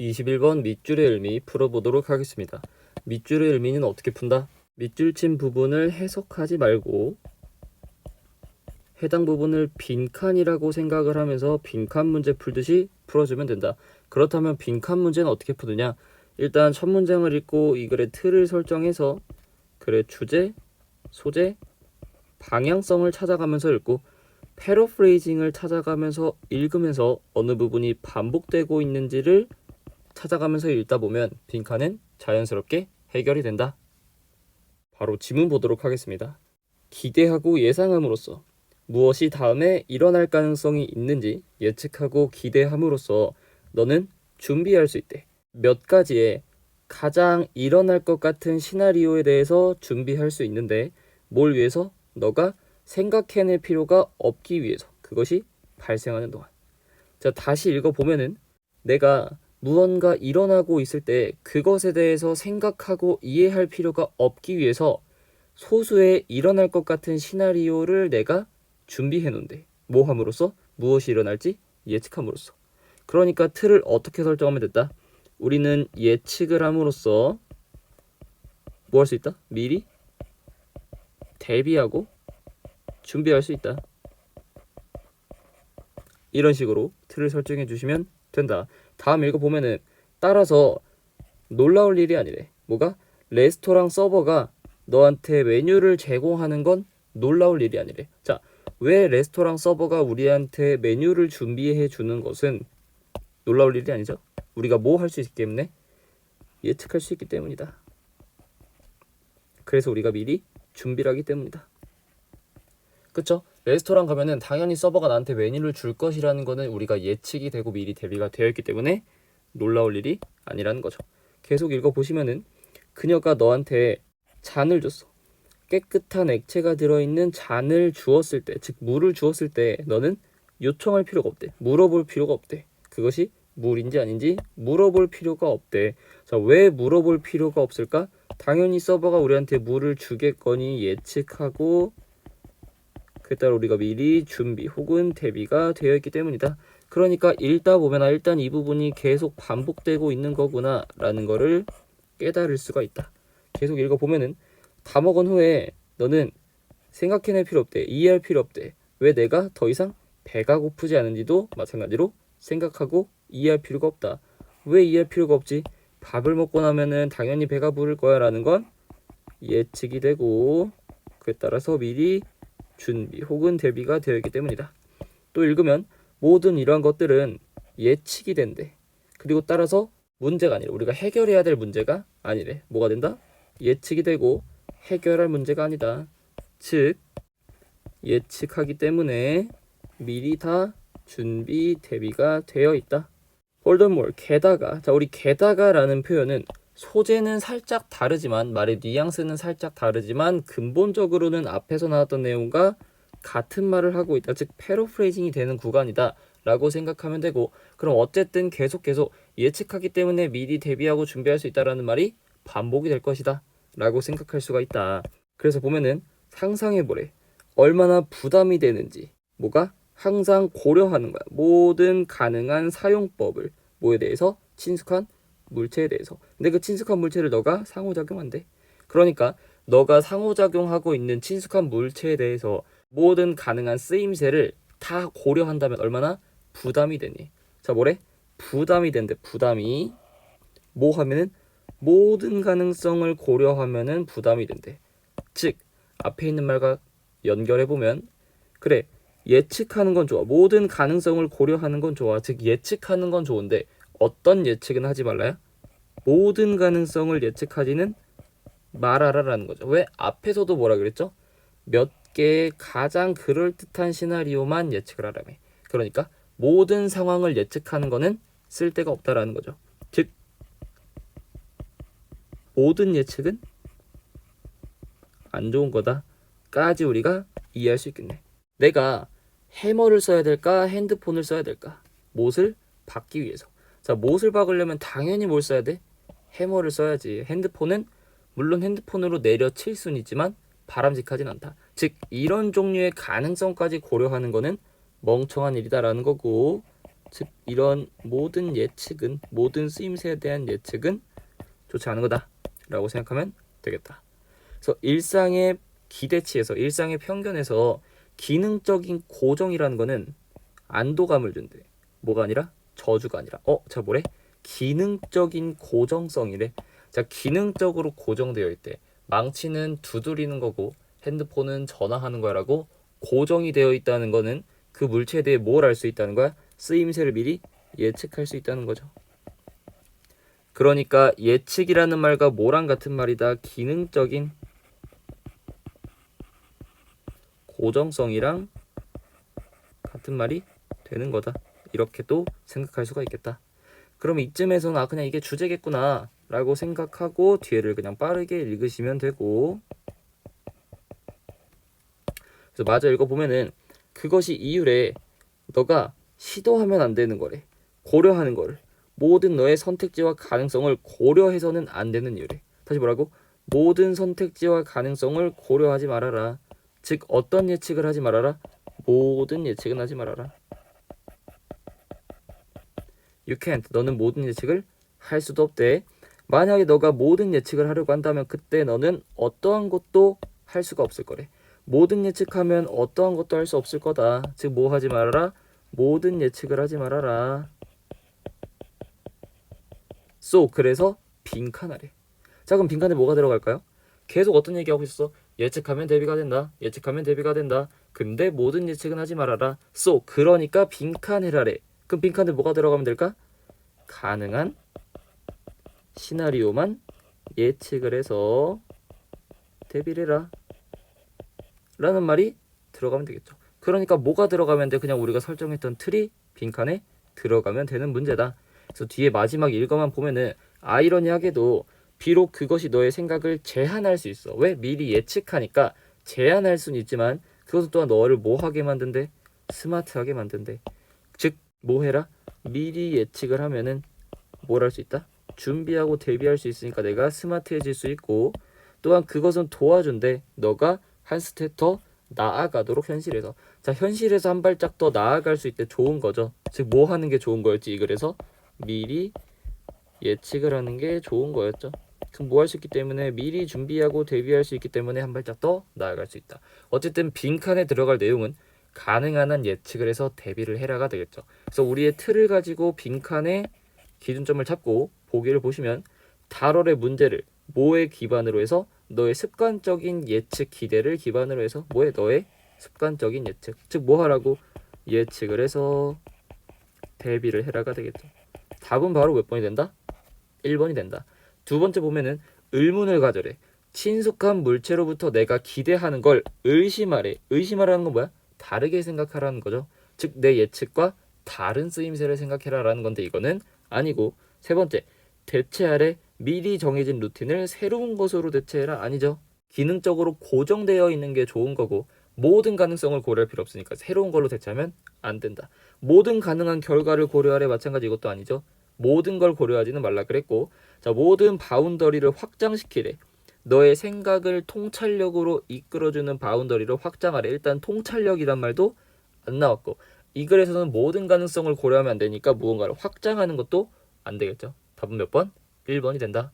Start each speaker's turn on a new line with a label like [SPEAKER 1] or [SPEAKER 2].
[SPEAKER 1] 21번 밑줄의 의미 풀어보도록 하겠습니다. 밑줄의 의미는 어떻게 푼다? 밑줄 친 부분을 해석하지 말고 해당 부분을 빈칸이라고 생각을 하면서 빈칸 문제 풀듯이 풀어주면 된다. 그렇다면 빈칸 문제는 어떻게 푸느냐? 일단 첫 문장을 읽고 이 글의 틀을 설정해서 글의 주제, 소재, 방향성을 찾아가면서 읽고 패러프레이징을 찾아가면서 읽으면서 어느 부분이 반복되고 있는지를 찾아가면서 읽다 보면 빈칸은 자연스럽게 해결이 된다. 바로 지문 보도록 하겠습니다. 기대하고 예상함으로써 무엇이 다음에 일어날 가능성이 있는지 예측하고 기대함으로써 너는 준비할 수 있대. 몇 가지의 가장 일어날 것 같은 시나리오에 대해서 준비할 수 있는데 뭘 위해서? 너가 생각해낼 필요가 없기 위해서. 그것이 발생하는 동안. 자, 다시 읽어보면은 내가 무언가 일어나고 있을 때 그것에 대해서 생각하고 이해할 필요가 없기 위해서 소수의 일어날 것 같은 시나리오를 내가 준비해 놓은데 뭐 함으로써? 무엇이 일어날지 예측함으로써. 그러니까 틀을 어떻게 설정하면 됐다? 우리는 예측을 함으로써 뭐 할 수 있다? 미리 대비하고 준비할 수 있다. 이런 식으로 틀을 설정해 주시면 된다. 다음 읽어보면은 따라서 놀라울 일이 아니래. 뭐가? 레스토랑 서버가 너한테 메뉴를 제공하는 건 놀라울 일이 아니래. 자, 왜 레스토랑 서버가 우리한테 메뉴를 준비해 주는 것은 놀라울 일이 아니죠? 우리가 뭐 할 수 있기 때문에? 예측할 수 있기 때문이다. 그래서 우리가 미리 준비를 하기 때문이다. 그쵸? 레스토랑 가면은 당연히 서버가 나한테 메뉴를 줄 것이라는 거는 우리가 예측이 되고 미리 대비가 되어 있기 때문에 놀라울 일이 아니라는 거죠. 계속 읽어보시면은 그녀가 너한테 잔을 줬어. 깨끗한 액체가 들어있는 잔을 주었을 때, 즉 물을 주었을 때 너는 요청할 필요가 없대. 물어볼 필요가 없대. 그것이 물인지 아닌지 물어볼 필요가 없대. 자, 왜 물어볼 필요가 없을까? 당연히 서버가 우리한테 물을 주겠거니 예측하고 그에 따라 우리가 미리 준비 혹은 대비가 되어 있기 때문이다. 그러니까 읽다 보면 일단 이 부분이 계속 반복되고 있는 거구나 라는 거를 깨달을 수가 있다. 계속 읽어보면은 다 먹은 후에 너는 생각해낼 필요 없대. 이해할 필요 없대. 왜 내가 더 이상 배가 고프지 않은지도 마찬가지로 생각하고 이해할 필요가 없다. 왜 이해할 필요가 없지? 밥을 먹고 나면은 당연히 배가 부를 거야 라는 건 예측이 되고 그에 따라서 미리 준비 혹은 대비가 되어 있기 때문이다. 또 읽으면 모든 이러한 것들은 예측이 된대. 그리고 따라서 문제가 아니래. 우리가 해결해야 될 문제가 아니래. 뭐가 된다? 예측이 되고 해결할 문제가 아니다. 즉 예측하기 때문에 미리 다 준비 대비가 되어 있다. Furthermore, 게다가. 자, 우리 게다가라는 표현은 소재는 살짝 다르지만 말의 뉘앙스는 살짝 다르지만 근본적으로는 앞에서 나왔던 내용과 같은 말을 하고 있다. 즉 패러프레이징이 되는 구간이다 라고 생각하면 되고, 그럼 어쨌든 계속 예측하기 때문에 미리 대비하고 준비할 수 있다라는 말이 반복이 될 것이다 라고 생각할 수가 있다. 그래서 보면은 상상해보래. 얼마나 부담이 되는지. 뭐가? 항상 고려하는 거야. 모든 가능한 사용법을. 뭐에 대해서? 친숙한 물체에 대해서. 근데 그 친숙한 물체를 너가 상호작용한대. 그러니까 너가 상호작용하고 있는 친숙한 물체에 대해서 모든 가능한 쓰임새를 다 고려한다면 얼마나 부담이 되니. 자, 뭐래? 부담이 된대. 부담이 뭐 하면은 모든 가능성을 고려하면은 부담이 된대. 즉 앞에 있는 말과 연결해보면 그래, 예측하는 건 좋아. 모든 가능성을 고려하는 건 좋아. 즉 예측하는 건 좋은데 어떤 예측은 하지 말라야? 모든 가능성을 예측하지는 말아라라는 거죠. 왜? 앞에서도 뭐라 그랬죠? 몇 개의 가장 그럴듯한 시나리오만 예측을 하라며. 그러니까 모든 상황을 예측하는 거는 쓸데가 없다라는 거죠. 즉 모든 예측은 안 좋은 거다까지 우리가 이해할 수 있겠네. 내가 해머를 써야 될까? 핸드폰을 써야 될까? 못을 박기 위해서. 자, 못을 박으려면 당연히 뭘 써야 돼? 해머를 써야지. 핸드폰은 물론 핸드폰으로 내려칠 수는 있지만 바람직하진 않다. 즉 이런 종류의 가능성까지 고려하는 거는 멍청한 일이다라는 거고, 즉 이런 모든 예측은, 모든 쓰임새에 대한 예측은 좋지 않은 거다 라고 생각하면 되겠다. 그래서 일상의 기대치에서, 일상의 편견에서 기능적인 고정이라는 거는 안도감을 준대. 뭐가 아니라? 저주가 아니라. 자 뭐래? 기능적인 고정성이래. 자, 기능적으로 고정되어 있대. 망치는 두드리는 거고 핸드폰은 전화하는 거라고 고정이 되어 있다는 거는 그 물체에 대해 뭘 알 수 있다는 거야? 쓰임새를 미리 예측할 수 있다는 거죠. 그러니까 예측이라는 말과 뭐랑 같은 말이다? 기능적인 고정성이랑 같은 말이 되는 거다. 이렇게 또 생각할 수가 있겠다. 그럼 이쯤에서는 그냥 이게 주제겠구나 라고 생각하고 뒤에를 그냥 빠르게 읽으시면 되고, 그래서 마저 읽어보면은 그것이 이유래. 너가 시도하면 안 되는 거래. 고려하는 거를. 모든 너의 선택지와 가능성을 고려해서는 안 되는 이유래. 다시 뭐라고? 모든 선택지와 가능성을 고려하지 말아라. 즉 어떤 예측을 하지 말아라? 모든 예측은 하지 말아라. You can't. 너는 모든 예측을 할 수도 없대. 만약에 너가 모든 예측을 하려고 한다면 그때 너는 어떠한 것도 할 수가 없을 거래. 모든 예측하면 어떠한 것도 할 수 없을 거다. 즉 뭐 하지 말아라? 모든 예측을 하지 말아라. 그래서 빈칸하래. 자, 그럼 빈칸에 뭐가 들어갈까요? 계속 어떤 얘기하고 있었어? 예측하면 대비가 된다. 예측하면 대비가 된다. 근데 모든 예측은 하지 말아라. 그러니까 빈칸해라래. 그럼 빈칸에 뭐가 들어가면 될까? 가능한 시나리오만 예측을 해서 대비를 해라 라는 말이 들어가면 되겠죠. 그러니까 뭐가 들어가면 돼? 그냥 우리가 설정했던 틀이 빈칸에 들어가면 되는 문제다. 그래서 뒤에 마지막 읽어만 보면은 아이러니하게도 비록 그것이 너의 생각을 제한할 수 있어. 왜? 미리 예측하니까 제한할 수는 있지만 그것은 또한 너를 뭐하게 만든대? 스마트하게 만든대. 즉 뭐 해라? 미리 예측을 하면은 뭘 할 수 있다? 준비하고 대비할 수 있으니까 내가 스마트해질 수 있고, 또한 그것은 도와준대. 너가 한 스텝 더 나아가도록 현실에서. 자, 현실에서 한 발짝 더 나아갈 수 있대. 좋은 거죠. 즉 뭐 하는 게 좋은 거였지? 그래서 미리 예측을 하는 게 좋은 거였죠. 그럼 뭐 할 수 있기 때문에 미리 준비하고 대비할 수 있기 때문에 한 발짝 더 나아갈 수 있다. 어쨌든 빈칸에 들어갈 내용은 가능한 한 예측을 해서 대비를 해라가 되겠죠. 그래서 우리의 틀을 가지고 빈칸에 기준점을 잡고 보기를 보시면 달월의 문제를 뭐에 기반으로 해서? 너의 습관적인 예측 기대를 기반으로 해서 뭐에? 너의 습관적인 예측. 즉 뭐 하라고? 예측을 해서 대비를 해라가 되겠죠. 답은 바로 몇 번이 된다? 1번이 된다. 두 번째 보면은 의문을 가져래. 친숙한 물체로부터 내가 기대하는 걸 의심하래. 의심하라는 건 뭐야? 다르게 생각하라는 거죠. 즉 내 예측과 다른 쓰임새를 생각해라라는 건데 이거는 아니고, 세 번째, 대체하래. 미리 정해진 루틴을 새로운 것으로 대체해라. 아니죠. 기능적으로 고정되어 있는 게 좋은 거고 모든 가능성을 고려할 필요 없으니까 새로운 걸로 대체하면 안 된다. 모든 가능한 결과를 고려하래. 마찬가지 이것도 아니죠. 모든 걸 고려하지는 말라 그랬고, 자, 모든 바운더리를 확장시키래. 너의 생각을 통찰력으로 이끌어주는 바운더리를 확장하래. 일단 통찰력이란 말도 안 나왔고, 이 글에서는 모든 가능성을 고려하면 안 되니까 무언가를 확장하는 것도 안 되겠죠. 답은 몇 번? 1번이 된다.